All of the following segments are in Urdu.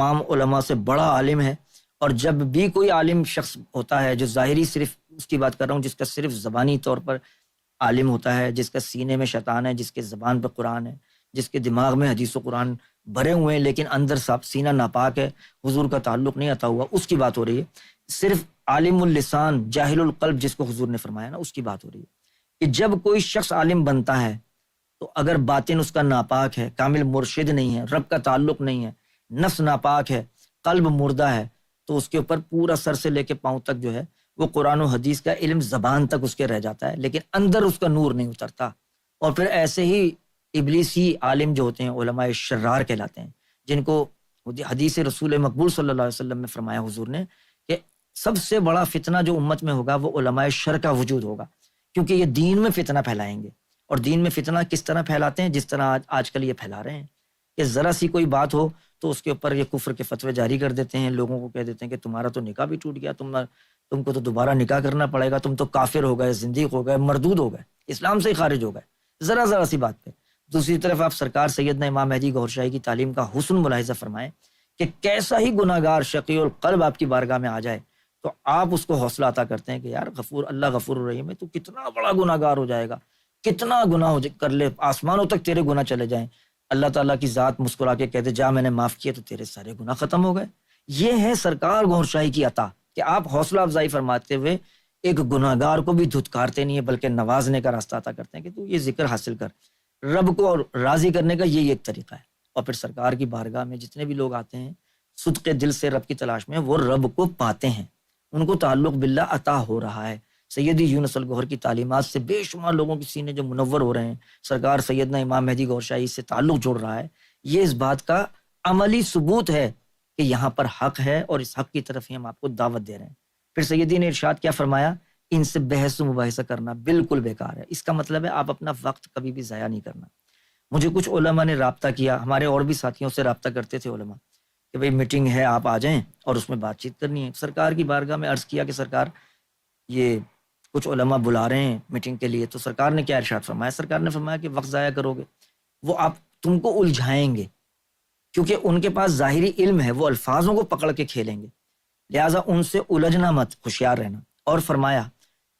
تمام علماء سے بڑا عالم ہے، اور جب بھی کوئی عالم شخص ہوتا ہے جو ظاہری صرف اس کی بات کر رہا ہوں، جس کا صرف زبانی طور پر عالم ہوتا ہے، جس کا سینے میں شیطان ہے، جس کے زبان پہ قرآن ہے، جس کے دماغ میں حدیث و قرآن بھرے ہوئے ہیں لیکن اندر سینہ ناپاک ہے، حضور کا تعلق نہیں عطا ہوا، اس کی بات ہو رہی ہے۔ صرف عالم اللسان جاہل القلب جس کو حضور نے فرمایا نا، اس کی بات ہو رہی ہے کہ جب کوئی شخص عالم بنتا ہے تو اگر باطن اس کا ناپاک ہے، کامل مرشد نہیں ہے، رب کا تعلق نہیں ہے، نفس ناپاک ہے، قلب مردہ ہے، تو اس کے اوپر پورا سر سے لے کے پاؤں تک جو ہے وہ قرآن و حدیث کا علم زبان تک اس کے رہ جاتا ہے، لیکن اندر اس کا نور نہیں اترتا۔ اور پھر ایسے ہی ابلیسی عالم جو ہوتے ہیں علماء شرار کہلاتے ہیں، جن کو حدیث رسول مقبول صلی اللہ علیہ وسلم میں فرمایا حضور نے کہ سب سے بڑا فتنہ جو امت میں ہوگا وہ علماء شر کا وجود ہوگا، کیونکہ یہ دین میں فتنہ پھیلائیں گے۔ اور دین میں فتنہ کس طرح پھیلاتے ہیں؟ جس طرح آج کل یہ پھیلا رہے ہیں کہ ذرا سی کوئی بات ہو تو اس کے اوپر یہ کفر کے فتوے جاری کر دیتے ہیں، لوگوں کو کہہ دیتے ہیں کہ تمہارا تو نکاح بھی ٹوٹ گیا، تم کو تو دوبارہ نکاح کرنا پڑے گا، تم تو کافر ہو گئے، زندیق ہو گئے، مردود ہو گئے، اسلام سے ہی خارج ہو گئے، ذرا سی بات پہ۔ دوسری طرف آپ سرکار سیدنا امام مہدی گوھر شاہی کی تعلیم کا حسن ملاحظہ فرمائیں کہ کیسا ہی گناہ گار شقی القلب آپ کی بارگاہ میں آ جائے تو آپ اس کو حوصلہ عطا کرتے ہیں کہ یار اللہ غفور الرحیم ہے، تو کتنا بڑا گناہ گار ہو جائے گا، کتنا گناہ کر لے، آسمانوں تک تیرے گناہ چلے جائیں، اللہ تعالیٰ کی ذات مسکرا کے کہتے جا میں نے معاف کیا تو تیرے سارے گناہ ختم ہو گئے۔ یہ ہے سرکار گوھر شاہی کی عطا کہ آپ حوصلہ افزائی فرماتے ہوئے ایک گناہ گار کو بھی دھتکارتے نہیں ہیں بلکہ نوازنے کا راستہ عطا کرتے ہیں کہ تو یہ ذکر حاصل کر۔ رب کو راضی کرنے کا یہی ایک طریقہ ہے۔ اور پھر سرکار کی بارگاہ میں جتنے بھی لوگ آتے ہیں صدق دل سے رب کی تلاش میں، وہ رب کو پاتے ہیں، ان کو تعلق باللہ عطا ہو رہا ہے۔ سیدی یونس الگوھر کی تعلیمات سے بے شمار لوگوں کے سینے جو منور ہو رہے ہیں، سرکار سیدنا امام مہدی گوھر شاہی سے تعلق جوڑ رہا ہے، یہ اس بات کا عملی ثبوت ہے کہ یہاں پر حق ہے اور اس حق کی طرف ہی ہم آپ کو دعوت دے رہے ہیں۔ پھر سیدی نے ارشاد کیا فرمایا؟ ان سے بحث و مباحثہ کرنا بالکل بیکار ہے۔ اس کا مطلب ہے آپ اپنا وقت کبھی بھی ضائع نہیں کرنا۔ مجھے کچھ علماء نے رابطہ کیا، ہمارے اور بھی ساتھیوں سے رابطہ کرتے تھے علماء کہ بھئی میٹنگ ہے آپ آ جائیں اور اس میں بات چیت کرنی ہے۔ سرکار کی بارگاہ میں عرض کیا کہ سرکار یہ کچھ علماء بلا رہے ہیں میٹنگ کے لیے، تو سرکار نے کیا ارشاد فرمایا؟ سرکار نے فرمایا کہ وقت ضائع کرو گے، وہ تم کو الجھائیں گے، کیونکہ ان کے پاس ظاہری علم ہے، وہ الفاظوں کو پکڑ کے کھیلیں گے، لہٰذا ان سے الجھنا مت، ہوشیار رہنا۔ اور فرمایا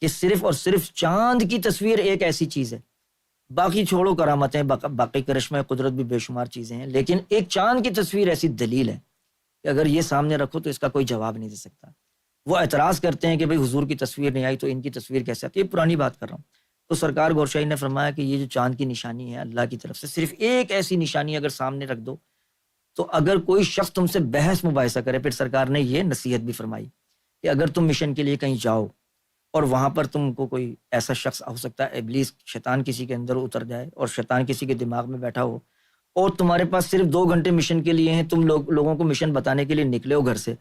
کہ صرف اور صرف چاند کی تصویر ایک ایسی چیز ہے، باقی چھوڑو کرامتیں، باقی کرشمہ قدرت بھی بے شمار چیزیں ہیں، لیکن ایک چاند کی تصویر ایسی دلیل ہے کہ اگر یہ سامنے رکھو تو اس کا کوئی جواب نہیں دے سکتا۔ وہ اعتراض کرتے ہیں کہ بھئی حضور کی تصویر نہیں آئی تو ان کی تصویر کیسے آتی ہے؟ یہ پرانی بات کر رہا ہوں۔ تو سرکار گوھر شاہی نے فرمایا کہ یہ جو چاند کی نشانی ہے اللہ کی طرف سے، صرف ایک ایسی نشانی اگر سامنے رکھ دو تو اگر کوئی شخص تم سے بحث مباحثہ کرے، پھر سرکار نے یہ نصیحت بھی فرمائی کہ اگر تم مشن کے لیے کہیں جاؤ اور وہاں پر تم کو کوئی ایسا شخص ہو سکتا ہے ابلیس شیطان کسی کے اندر اتر جائے اور شیطان کسی کے دماغ میں بیٹھا ہو اور تمہارے پاس صرف 2 گھنٹے مشن کے لیے ہیں، تم لوگوں کو مشن بتانے کے لیے نکلے ہو گھر سے،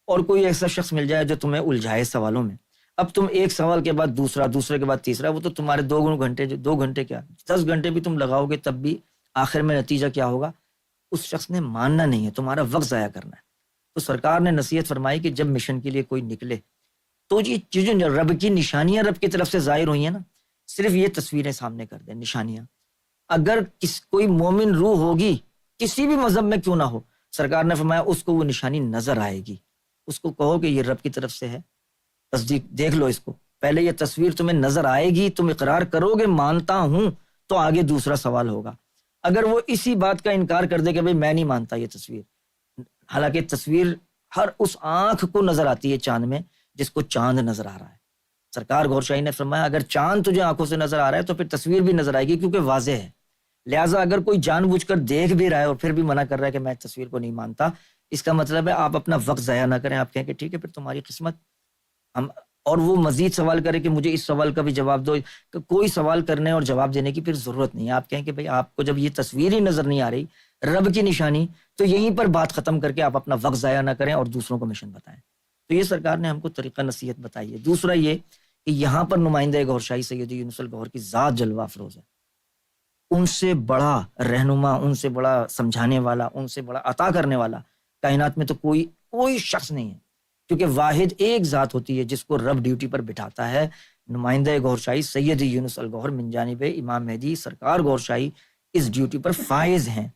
اور کوئی ایسا شخص مل جائے جو تمہیں الجھائے سوالوں میں، اب تم ایک سوال کے بعد دوسرا، دوسرے کے بعد تیسرا، وہ تو تمہارے 2 گھنٹے، جو 2 گھنٹے کیا 10 گھنٹے بھی تم لگاؤ گے تب بھی آخر میں نتیجہ کیا ہوگا؟ اس شخص نے ماننا نہیں ہے، تمہارا وقت ضائع کرنا ہے۔ تو سرکار نے نصیحت فرمائی کہ جب مشن کے لیے کوئی نکلے تو یہ چیزیں رب کی نشانیاں رب کی طرف سے ظاہر ہوئی ہیں نا، صرف یہ تصویریں سامنے کر دیں، نشانیاں۔ اگر کوئی مومن روح ہوگی کسی بھی مذہب میں کیوں نہ ہو، سرکار نے فرمایا اس کو وہ نشانی نظر آئے گی، اس کو کہو کہ یہ رب کی طرف سے ہے، تصدیق دیکھ لو اس کو، پہلے یہ تصویر تمہیں نظر آئے گی، تم اقرار کرو گے مانتا ہوں، تو آگے دوسرا سوال ہوگا۔ اگر وہ اسی بات کا انکار کر دے کہ بھئی میں نہیں مانتا یہ تصویر، حالانکہ تصویر ہر اس آنکھ کو نظر آتی ہے چاند میں جس کو چاند نظر آ رہا ہے۔ سرکار گوھر شاہی نے فرمایا اگر چاند تجھے آنکھوں سے نظر آ رہا ہے تو پھر تصویر بھی نظر آئے گی، کیونکہ واضح ہے۔ لہٰذا اگر کوئی جان بوجھ کر دیکھ بھی رہا ہے اور پھر بھی منع کر رہا ہے کہ میں تصویر کو نہیں مانتا، اس کا مطلب ہے آپ اپنا وقت ضائع نہ کریں، آپ کہیں کہ ٹھیک ہے پھر تمہاری قسمت، اور وہ مزید سوال کرے کہ مجھے اس سوال کا بھی جواب دو، کہ کوئی سوال کرنے اور جواب دینے کی پھر ضرورت نہیں ہے۔ آپ کہیں کہ بھئی آپ کو جب یہ تصویر ہی نظر نہیں آ رہی رب کی نشانی، تو یہیں پر بات ختم کر کے آپ اپنا وقت ضائع نہ کریں اور دوسروں کو مشن بتائیں۔ تو یہ سرکار نے ہم کو طریقہ نصیحت بتائی ہے۔ دوسرا یہ کہ یہاں پر نمائندہ گوھر شاہی سیدی یونس الگوھر کی ذات جلوہ افروز ہے، ان سے بڑا رہنما، ان سے بڑا سمجھانے والا، ان سے بڑا عطا کرنے والا کائنات میں تو کوئی شخص نہیں ہے، کیونکہ واحد ایک ذات ہوتی ہے جس کو رب ڈیوٹی پر بٹھاتا ہے۔ نمائندہ گوھر شاہی سیدی یونس الگوھر من جانب امام مہدی سرکار گوھر شاہی اس ڈیوٹی پر فائز ہیں،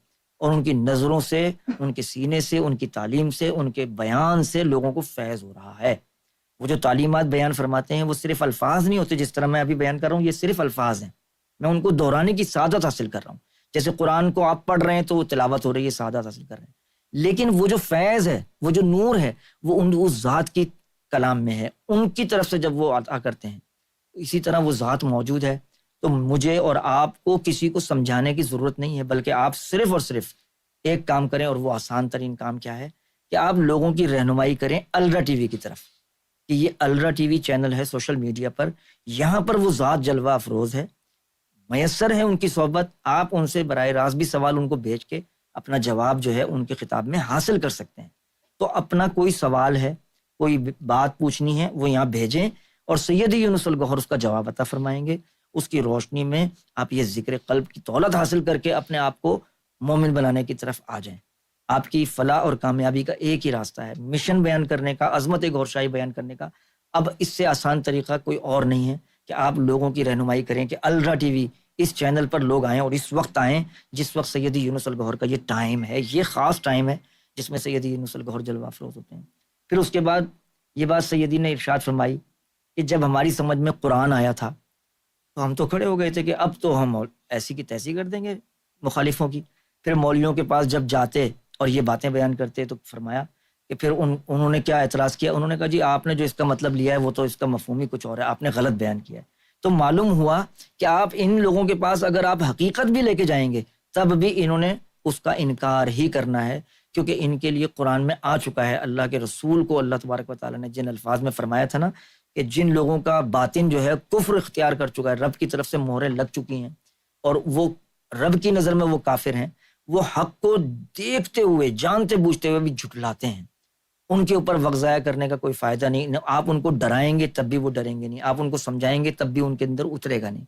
اور ان کی نظروں سے، ان کے سینے سے، ان کی تعلیم سے، ان کے بیان سے لوگوں کو فیض ہو رہا ہے۔ وہ جو تعلیمات بیان فرماتے ہیں وہ صرف الفاظ نہیں ہوتے، جس طرح میں ابھی بیان کر رہا ہوں، یہ صرف الفاظ ہیں، میں ان کو دہرانے کی سعادت حاصل کر رہا ہوں۔ جیسے قرآن کو آپ پڑھ رہے ہیں تو وہ تلاوت ہو رہی ہے، سعادت حاصل کر رہے ہیں، لیکن وہ جو فیض ہے، وہ جو نور ہے، وہ اس ذات کی کلام میں ہے، ان کی طرف سے جب وہ عطا کرتے ہیں۔ اسی طرح وہ ذات موجود ہے، تو مجھے اور آپ کو کسی کو سمجھانے کی ضرورت نہیں ہے، بلکہ آپ صرف اور صرف ایک کام کریں، اور وہ آسان ترین کام کیا ہے کہ آپ لوگوں کی رہنمائی کریں الرا ٹی وی کی طرف، کہ یہ الرا ٹی وی چینل ہے سوشل میڈیا پر، یہاں پر وہ ذات جلوہ افروز ہے، میسر ہے ان کی صحبت، آپ ان سے براہ راست بھی سوال ان کو بھیج کے اپنا جواب جو ہے ان کے خطاب میں حاصل کر سکتے ہیں۔ تو اپنا کوئی سوال ہے، کوئی بات پوچھنی ہے، وہ یہاں بھیجیں، اور سید یونس الگوہر اس کا جواب عطا فرمائیں گے۔ اس کی روشنی میں آپ یہ ذکر قلب کی دولت حاصل کر کے اپنے آپ کو مومن بنانے کی طرف آ جائیں۔ آپ کی فلاح اور کامیابی کا ایک ہی راستہ ہے، مشن بیان کرنے کا، عظمت گوھر شاہی بیان کرنے کا۔ اب اس سے آسان طریقہ کوئی اور نہیں ہے کہ آپ لوگوں کی رہنمائی کریں کہ الرا ٹی وی اس چینل پر لوگ آئیں، اور اس وقت آئیں جس وقت سیدی یونس الگوہر کا یہ ٹائم ہے، یہ خاص ٹائم ہے جس میں سیدی یونس الگوہر جلوہ افروز ہوتے ہیں۔ پھر اس کے بعد یہ بات سیدی نے ارشاد فرمائی کہ جب ہماری سمجھ میں قرآن آیا تھا تو ہم تو کھڑے ہو گئے تھے کہ اب تو ہم ایسی کی تیسی کر دیں گے مخالفوں کی۔ پھر مولویوں کے پاس جب جاتے اور یہ باتیں بیان کرتے تو فرمایا کہ پھر انہوں نے کیا اعتراض کیا، انہوں نے کہا جی آپ نے جو اس کا مطلب لیا ہے وہ تو اس کا مفہوم ہی کچھ اور ہے، آپ نے غلط بیان کیا ہے۔ تو معلوم ہوا کہ آپ ان لوگوں کے پاس اگر آپ حقیقت بھی لے کے جائیں گے تب بھی انہوں نے اس کا انکار ہی کرنا ہے، کیونکہ ان کے لیے قرآن میں آ چکا ہے، اللہ کے رسول کو اللہ تبارک و تعالیٰ نے جن الفاظ میں فرمایا تھا نا کہ جن لوگوں کا باطن جو ہے کفر اختیار کر چکا ہے، رب کی طرف سے مہریں لگ چکی ہیں اور وہ رب کی نظر میں وہ کافر ہیں، وہ حق کو دیکھتے ہوئے جانتے بوجھتے ہوئے بھی جھٹلاتے ہیں، ان کے اوپر وقت ضائع کرنے کا کوئی فائدہ نہیں۔ آپ ان کو ڈرائیں گے تب بھی وہ ڈریں گے نہیں، آپ ان کو سمجھائیں گے تب بھی ان کے اندر اترے گا نہیں۔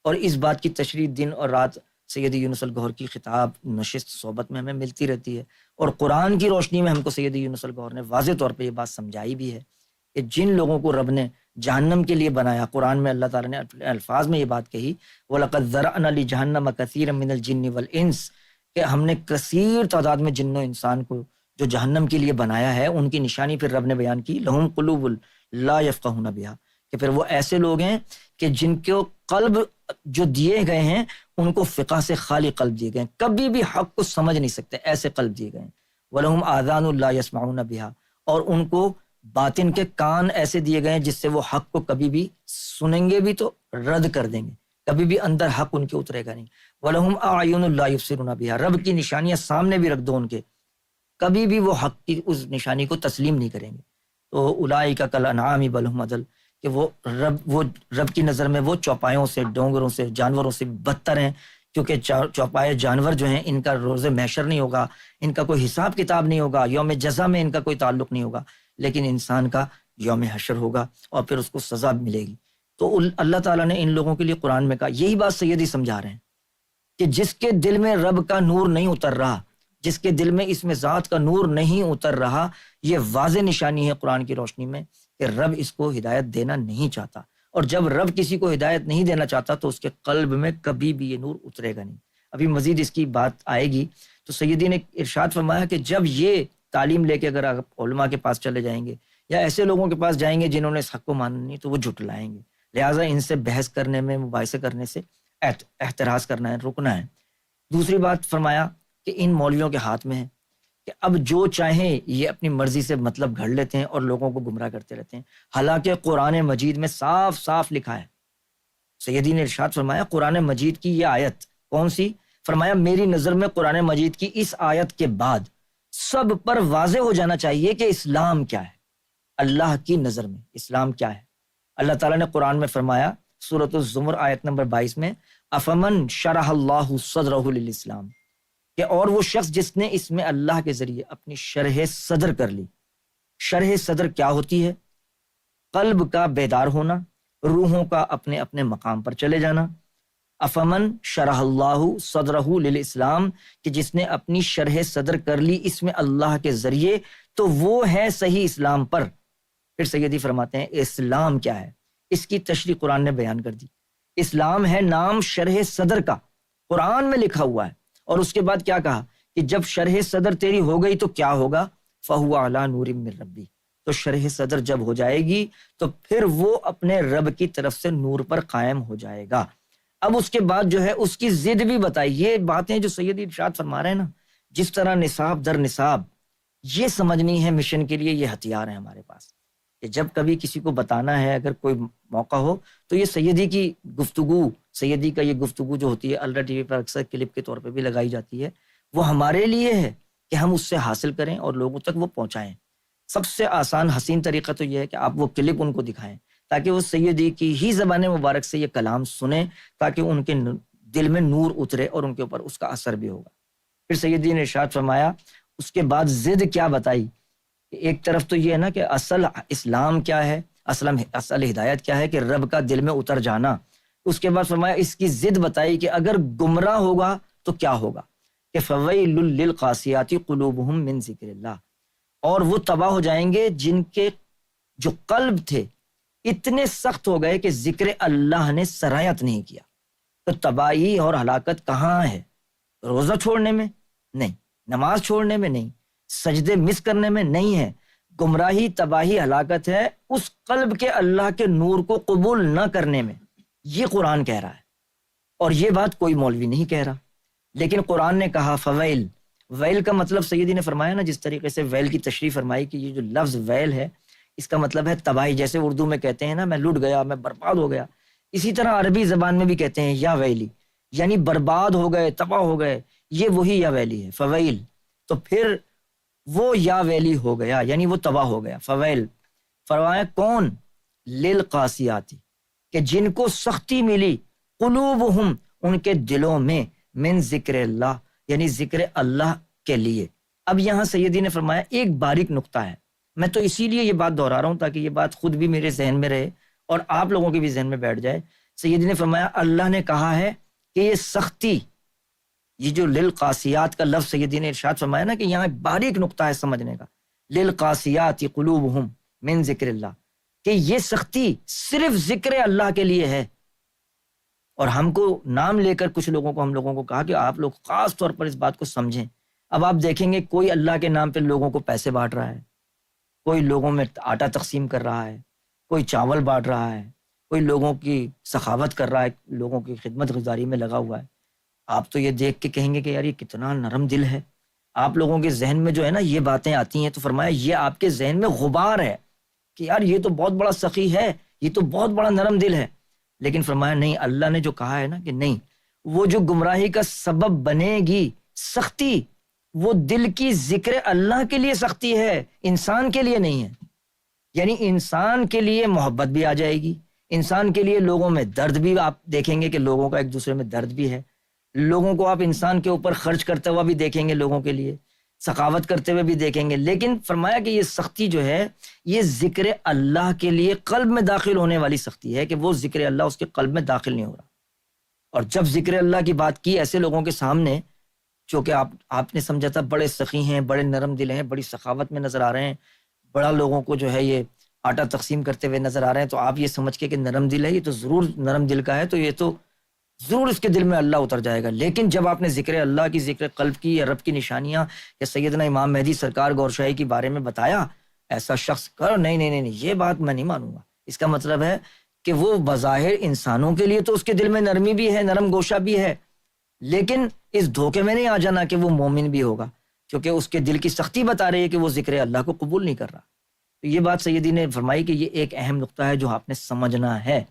اور اس بات کی تشریح دن اور رات سیدی یونس الگوہر کی خطاب، نشست، صحبت میں ہمیں ملتی رہتی ہے، اور قرآن کی روشنی میں ہم کو سیدی یونس الگوہر نے واضح طور پہ یہ بات سمجھائی بھی ہے کہ جن لوگوں کو رب نے جہنم کے لیے بنایا، قرآن میں اللہ تعالیٰ نے الفاظ میں یہ بات کہی وَلَقَدْ ذَرَأْنَا لِجَهَنَّمَ كَثِيرًا مِنَ الْجِنِّ وَالْإِنسِ، کہ ہم نے کثیر تعداد میں جن و انسان کو جو جہنم کے لیے بنایا ہے۔ ان کی نشانی پھر رب نے بیان کی لَهُمْ قُلُوبٌ لَا يَفْقَهُونَ بِهَا، کہ پھر وہ ایسے لوگ ہیں کہ جن کو قلب جو دیے گئے ہیں ان کو فقہ سے خالی قلب دیے گئے ہیں، کبھی بھی حق کو سمجھ نہیں سکتے، ایسے قلب دیے گئے ہیں۔ وَلَهُمْ آذَانٌ لَا يَسْمَعُونَ بِهَا، اور ان کو باطن کے کان ایسے دیے گئے ہیں جس سے وہ حق کو کبھی بھی سنیں گے بھی تو رد کر دیں گے، کبھی بھی اندر حق ان کے اترے گا نہیں۔ وَلَهُمْ أَعْيُنٌ لَا يُبْصِرُونَ بِهَا، رب کی نشانیاں سامنے بھی رکھ دو ان کے، کبھی بھی وہ حق کی اس نشانی کو تسلیم نہیں کریں گے۔ تو اولئک کالانعام بل هم اضل، کہ وہ رب کی نظر میں وہ چوپایوں سے، ڈونگروں سے، جانوروں سے بدتر ہیں، کیونکہ چوپائے جانور جو ہیں ان کا روز محشر نہیں ہوگا، ان کا کوئی حساب کتاب نہیں ہوگا، یوم جزا میں ان کا کوئی تعلق نہیں ہوگا، لیکن انسان کا یوم حشر ہوگا اور پھر اس کو سزا ملے گی۔ تو اللہ تعالیٰ نے ان لوگوں کے لیے قرآن میں کہا، یہی بات سیدی سمجھا رہے ہیں کہ جس کے دل میں رب کا نور نہیں اتر رہا، جس کے دل میں اس میں ذات کا نور نہیں اتر رہا، یہ واضح نشانی ہے قرآن کی روشنی میں کہ رب اس کو ہدایت دینا نہیں چاہتا، اور جب رب کسی کو ہدایت نہیں دینا چاہتا تو اس کے قلب میں کبھی بھی یہ نور اترے گا نہیں۔ ابھی مزید اس کی بات آئے گی۔ تو سیدی نے ارشاد فرمایا کہ جب یہ تعلیم لے کے اگر آپ علماء کے پاس چلے جائیں گے یا ایسے لوگوں کے پاس جائیں گے جنہوں نے اس حق کو مانا نہیں تو وہ جھٹلائیں گے، لہٰذا ان سے بحث کرنے میں، مباحثے کرنے سے احتراز کرنا ہے، رکنا ہے۔ دوسری بات فرمایا کہ ان مولویوں کے ہاتھ میں ہے کہ اب جو چاہیں یہ اپنی مرضی سے مطلب گھڑ لیتے ہیں اور لوگوں کو گمراہ کرتے رہتے ہیں، حالانکہ قرآن مجید میں صاف صاف لکھا ہے۔ سیدی نے ارشاد فرمایا قرآن مجید کی یہ آیت کون سی؟ فرمایا میری نظر میں قرآن مجید کی اس آیت کے بعد سب پر واضح ہو جانا چاہیے کہ اسلام کیا ہے، اللہ کی نظر میں اسلام کیا ہے۔ اللہ تعالیٰ نے قرآن میں فرمایا سورۃ الزمر آیت نمبر 22 میں افمن شرح اللہ صدرہ للاسلام، کہ اور وہ شخص جس نے اس میں اللہ کے ذریعے اپنی شرح صدر کر لی۔ شرح صدر کیا ہوتی ہے؟ قلب کا بیدار ہونا، روحوں کا اپنے اپنے مقام پر چلے جانا۔ افمن شرح اللہ صدرہ للاسلام، کہ جس نے اپنی شرح صدر کر لی اس میں اللہ کے ذریعے، تو وہ ہے صحیح اسلام پر۔ پھر سیدی فرماتے ہیں اسلام کیا ہے؟ اس کی تشریح قرآن نے بیان کر دی۔ اسلام ہے نام شرح صدر کا، قرآن میں لکھا ہوا ہے، اور اس کے بعد کیا کہا کہ جب شرح صدر تیری ہو گئی تو کیا ہوگا؟ فہو علی نور من ربی، تو شرح صدر جب ہو جائے گی تو پھر وہ اپنے رب کی طرف سے نور پر قائم ہو جائے گا۔ اب اس کے بعد جو ہے اس کی ضد بھی بتائی، یہ باتیں جو سید ارشاد فرما رہے ہیں نا، جس طرح نصاب در نصاب، یہ سمجھنی ہے مشن کے لیے، یہ ہتھیار ہے ہمارے پاس کہ جب کبھی کسی کو بتانا ہے، اگر کوئی موقع ہو تو یہ سیدی کی گفتگو، سیدی کا یہ گفتگو جو ہوتی ہے الرا ٹی وی پر اکثر کلپ کے طور پہ بھی لگائی جاتی ہے، وہ ہمارے لیے ہے کہ ہم اس سے حاصل کریں اور لوگوں تک وہ پہنچائیں۔ سب سے آسان حسین طریقہ تو یہ ہے کہ آپ وہ کلپ ان کو دکھائیں تاکہ وہ سیدی کی ہی زبان مبارک سے یہ کلام سنیں، تاکہ ان کے دل میں نور اترے اور ان کے اوپر اس کا اثر بھی ہوگا۔ پھر سیدی نے ارشاد فرمایا، اس کے بعد ضد کیا بتائی، ایک طرف تو یہ ہے نا کہ اصل اسلام کیا ہے، اصل ہدایت کیا ہے کہ رب کا دل میں اتر جانا۔ اس کے بعد فرمایا اس کی ضد بتائی کہ اگر گمراہ ہوگا تو کیا ہوگا، کہ فویل للقاسیات قلوبہم من ذکر اللہ، اور وہ تباہ ہو جائیں گے جن کے جو قلب تھے اتنے سخت ہو گئے کہ ذکر اللہ نے سرایت نہیں کیا۔ تو تباہی اور ہلاکت کہاں ہے؟ روزہ چھوڑنے میں نہیں، نماز چھوڑنے میں نہیں، سجدے مس کرنے میں نہیں ہے۔ گمراہی، تباہی، ہلاکت ہے اس قلب کے اللہ کے نور کو قبول نہ کرنے میں۔ یہ قرآن کہہ رہا ہے، اور یہ بات کوئی مولوی نہیں کہہ رہا، لیکن قرآن نے کہا فویل۔ ویل کا مطلب سیدی نے فرمایا نا، جس طریقے سے ویل کی تشریح فرمائی کہ یہ جو لفظ ویل ہے اس کا مطلب ہے تباہی، جیسے اردو میں کہتے ہیں نا میں لٹ گیا، میں برباد ہو گیا، اسی طرح عربی زبان میں بھی کہتے ہیں یا ویلی، یعنی برباد ہو گئے، تباہ ہو گئے، یہ وہی یا ویلی ہے فویل۔ تو پھر وہ یا ویلی ہو گیا، یعنی وہ تباہ ہو گیا۔ فویل فرمایا کون؟ للقاسیاتی، کہ جن کو سختی ملی، قلوبہم، ان کے دلوں میں، من ذکر اللہ، یعنی ذکر اللہ کے لیے۔ اب یہاں سیدی نے فرمایا ایک باریک نقطہ ہے، میں تو اسی لیے یہ بات دہرا رہا ہوں تاکہ یہ بات خود بھی میرے ذہن میں رہے اور آپ لوگوں کے بھی ذہن میں بیٹھ جائے۔ سیدی نے فرمایا اللہ نے کہا ہے کہ یہ سختی، یہ جو للقاسیات کا لفظ سیدی نے ارشاد فرمایا نا کہ یہاں ایک باریک نقطہ ہے سمجھنے کا، للقاسیات قلوبہم من ذکر اللہ، کہ یہ سختی صرف ذکر اللہ کے لیے ہے۔ اور ہم کو نام لے کر کچھ لوگوں کو، ہم لوگوں کو کہا کہ آپ لوگ خاص طور پر اس بات کو سمجھیں۔ اب آپ دیکھیں گے کوئی اللہ کے نام پہ لوگوں کو پیسے بانٹ رہا ہے، کوئی لوگوں میں آٹا تقسیم کر رہا ہے، کوئی چاول بانٹ رہا ہے، کوئی لوگوں کی سخاوت کر رہا ہے، لوگوں کی خدمت گزاری میں لگا ہوا ہے۔ آپ تو یہ دیکھ کے کہیں گے کہ یار یہ کتنا نرم دل ہے۔ آپ لوگوں کے ذہن میں جو ہے نا یہ باتیں آتی ہیں، تو فرمایا یہ آپ کے ذہن میں غبار ہے کہ یار یہ تو بہت بڑا سخی ہے، یہ تو بہت بڑا نرم دل ہے۔ لیکن فرمایا نہیں، اللہ نے جو کہا ہے نا کہ نہیں، وہ جو گمراہی کا سبب بنے گی سختی، وہ دل کی ذکر اللہ کے لیے سختی ہے، انسان کے لیے نہیں ہے۔ یعنی انسان کے لیے محبت بھی آ جائے گی، انسان کے لیے لوگوں میں درد بھی، آپ دیکھیں گے کہ لوگوں کا ایک دوسرے میں درد بھی ہے، لوگوں کو آپ انسان کے اوپر خرچ کرتے ہوا بھی دیکھیں گے، لوگوں کے لیے سخاوت کرتے ہوئے بھی دیکھیں گے۔ لیکن فرمایا کہ یہ سختی جو ہے یہ ذکر اللہ کے لیے قلب میں داخل ہونے والی سختی ہے، کہ وہ ذکر اللہ اس کے قلب میں داخل نہیں ہو رہا۔ اور جب ذکر اللہ کی بات کی ایسے لوگوں کے سامنے جو کہ آپ نے سمجھا تھا بڑے سخی ہیں، بڑے نرم دل ہیں، بڑی سخاوت میں نظر آ رہے ہیں، بڑا لوگوں کو جو ہے یہ آٹا تقسیم کرتے ہوئے نظر آ رہے ہیں، تو آپ یہ سمجھ کے کہ نرم دل ہے، یہ تو ضرور نرم دل کا ہے، تو یہ تو ضرور اس کے دل میں اللہ اتر جائے گا۔ لیکن جب آپ نے ذکر اللہ کی، ذکر قلب کی، یا رب کی نشانیاں، یا سیدنا امام مہدی سرکار گور شاہی کے بارے میں بتایا، ایسا شخص کر نہیں، یہ بات میں نہیں مانوں گا۔ اس کا مطلب ہے کہ وہ بظاہر انسانوں کے لیے تو اس کے دل میں نرمی بھی ہے، نرم گوشہ بھی ہے، لیکن اس دھوکے میں نہیں آ جانا کہ وہ مومن بھی ہوگا، کیونکہ اس کے دل کی سختی بتا رہی ہے کہ وہ ذکر اللہ کو قبول نہیں کر رہا۔ تو یہ بات سیدی نے فرمائی کہ یہ ایک اہم نقطہ ہے جو آپ نے سمجھنا ہے،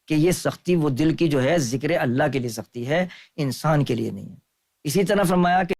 کہ یہ سختی وہ دل کی جو ہے ذکر اللہ کے لیے سختی ہے، انسان کے لیے نہیں ہے۔ اسی طرح فرمایا کہ